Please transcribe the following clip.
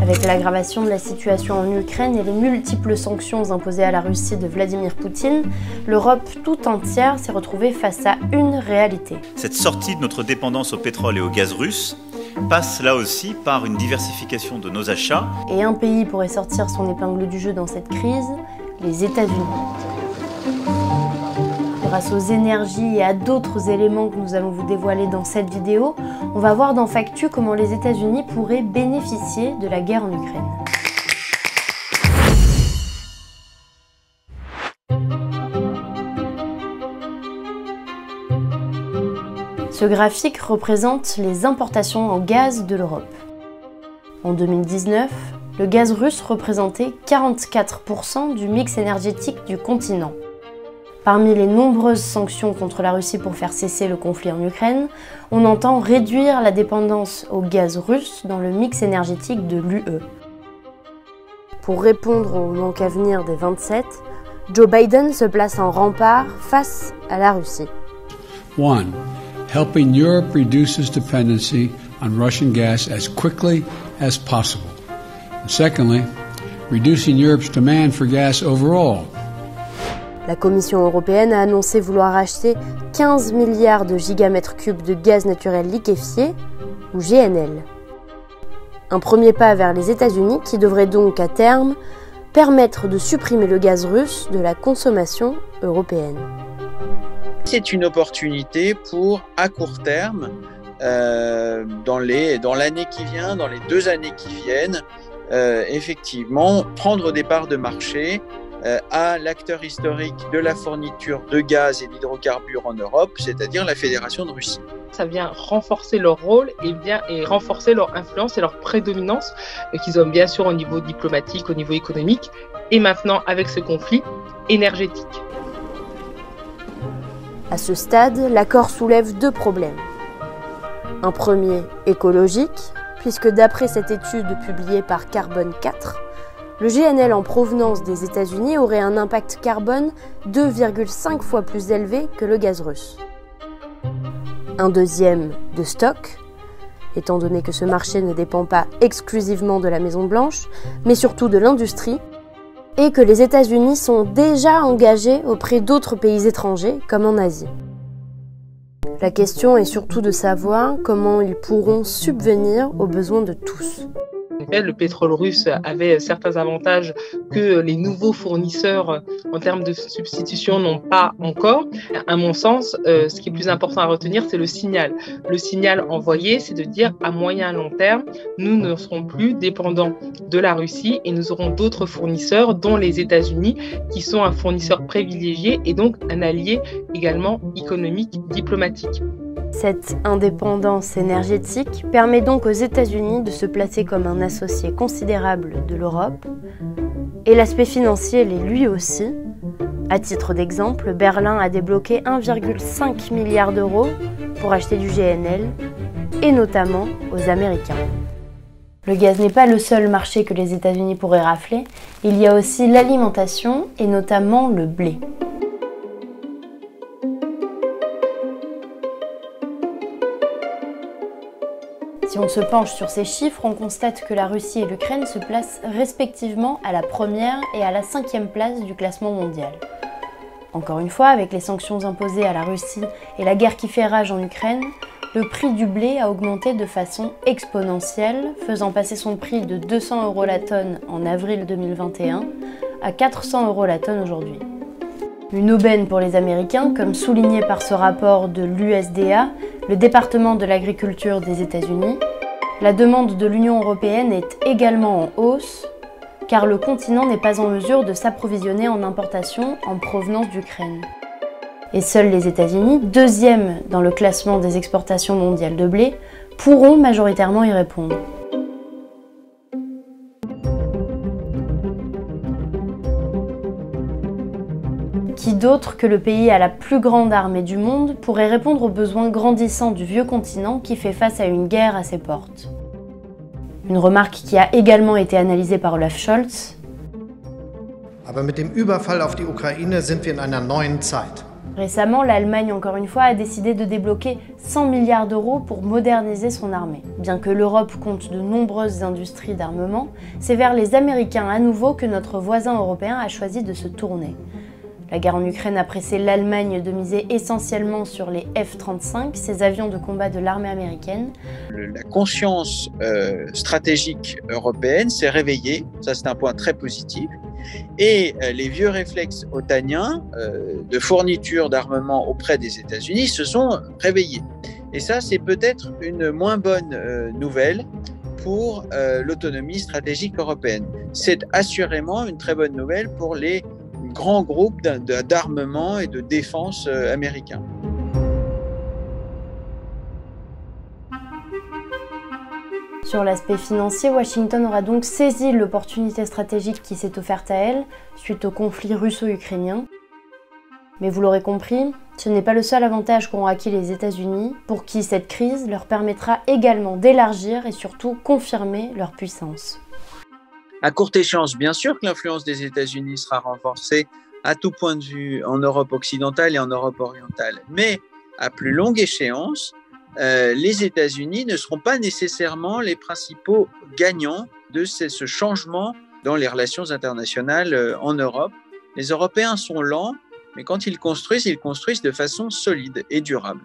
Avec l'aggravation de la situation en Ukraine et les multiples sanctions imposées à la Russie de Vladimir Poutine, l'Europe tout entière s'est retrouvée face à une réalité. Cette sortie de notre dépendance au pétrole et au gaz russe passe là aussi par une diversification de nos achats. Et un pays pourrait sortir son épingle du jeu dans cette crise, les États-Unis. Grâce aux énergies et à d'autres éléments que nous allons vous dévoiler dans cette vidéo, on va voir dans Factu comment les États-Unis pourraient bénéficier de la guerre en Ukraine. Ce graphique représente les importations en gaz de l'Europe. En 2019, le gaz russe représentait 44% du mix énergétique du continent. Parmi les nombreuses sanctions contre la Russie pour faire cesser le conflit en Ukraine, on entend réduire la dépendance au gaz russe dans le mix énergétique de l'UE. Pour répondre au manque à venir des 27, Joe Biden se place en rempart face à la Russie. 1. Helping Europe reduce its dependency on Russian gas as quickly as possible. And secondly, reducing Europe's demand for gas overall. La Commission européenne a annoncé vouloir acheter 15 milliards de gigamètres cubes de gaz naturel liquéfié, ou GNL. Un premier pas vers les États-Unis qui devrait donc à terme permettre de supprimer le gaz russe de la consommation européenne. C'est une opportunité pour, à court terme, dans l'année qui vient, dans les 2 années qui viennent, effectivement, prendre des parts de marché à l'acteur historique de la fourniture de gaz et d'hydrocarbures en Europe, c'est-à-dire la Fédération de Russie. Ça vient renforcer leur rôle et renforcer leur influence et leur prédominance qu'ils ont bien sûr au niveau diplomatique, au niveau économique et maintenant avec ce conflit énergétique. À ce stade, l'accord soulève 2 problèmes. Un premier écologique, puisque d'après cette étude publiée par Carbone 4, le GNL en provenance des États-Unis aurait un impact carbone 2,5 fois plus élevé que le gaz russe. Un deuxième de stock, étant donné que ce marché ne dépend pas exclusivement de la Maison-Blanche, mais surtout de l'industrie, et que les États-Unis sont déjà engagés auprès d'autres pays étrangers, comme en Asie. La question est surtout de savoir comment ils pourront subvenir aux besoins de tous. Le pétrole russe avait certains avantages que les nouveaux fournisseurs en termes de substitution n'ont pas encore. À mon sens, ce qui est plus important à retenir, c'est le signal. Le signal envoyé, c'est de dire à moyen et long terme, nous ne serons plus dépendants de la Russie et nous aurons d'autres fournisseurs, dont les États-Unis, qui sont un fournisseur privilégié et donc un allié également économique, diplomatique. Cette indépendance énergétique permet donc aux États-Unis de se placer comme un associé considérable de l'Europe, et l'aspect financier l'est lui aussi. À titre d'exemple, Berlin a débloqué 1,5 milliard d'euros pour acheter du GNL, et notamment aux Américains. Le gaz n'est pas le seul marché que les États-Unis pourraient rafler, il y a aussi l'alimentation et notamment le blé. Si on se penche sur ces chiffres, on constate que la Russie et l'Ukraine se placent respectivement à la 1re et à la 5e place du classement mondial. Encore une fois, avec les sanctions imposées à la Russie et la guerre qui fait rage en Ukraine, le prix du blé a augmenté de façon exponentielle, faisant passer son prix de 200 € la tonne en avril 2021 à 400 € la tonne aujourd'hui. Une aubaine pour les Américains, comme souligné par ce rapport de l'USDA, le département de l'agriculture des États-Unis. La demande de l'Union européenne est également en hausse, car le continent n'est pas en mesure de s'approvisionner en importation en provenance d'Ukraine. Et seuls les États-Unis, 2e dans le classement des exportations mondiales de blé, pourront majoritairement y répondre. Qui d'autre que le pays à la plus grande armée du monde pourrait répondre aux besoins grandissants du vieux continent qui fait face à une guerre à ses portes? Une remarque qui a également été analysée par Olaf Scholz. Aber mit dem Überfall auf die Ukraine sind wir in einer neuen Zeit. Récemment, l'Allemagne, encore une fois, a décidé de débloquer 100 milliards d'euros pour moderniser son armée. Bien que l'Europe compte de nombreuses industries d'armement, c'est vers les Américains à nouveau que notre voisin européen a choisi de se tourner. La guerre en Ukraine a pressé l'Allemagne de miser essentiellement sur les F-35, ces avions de combat de l'armée américaine. La conscience stratégique européenne s'est réveillée, ça c'est un point très positif, et les vieux réflexes otaniens de fourniture d'armement auprès des États-Unis se sont réveillés. Et ça, c'est peut-être une moins bonne nouvelle pour l'autonomie stratégique européenne. C'est assurément une très bonne nouvelle pour les grands groupes d'armement et de défense américains. Sur l'aspect financier, Washington aura donc saisi l'opportunité stratégique qui s'est offerte à elle suite au conflit russo-ukrainien. Mais vous l'aurez compris, ce n'est pas le seul avantage qu'ont acquis les États-Unis, pour qui cette crise leur permettra également d'élargir et surtout confirmer leur puissance. À courte échéance, bien sûr que l'influence des États-Unis sera renforcée à tout point de vue en Europe occidentale et en Europe orientale. Mais à plus longue échéance, les États-Unis ne seront pas nécessairement les principaux gagnants de ce changement dans les relations internationales en Europe. Les Européens sont lents, mais quand ils construisent de façon solide et durable.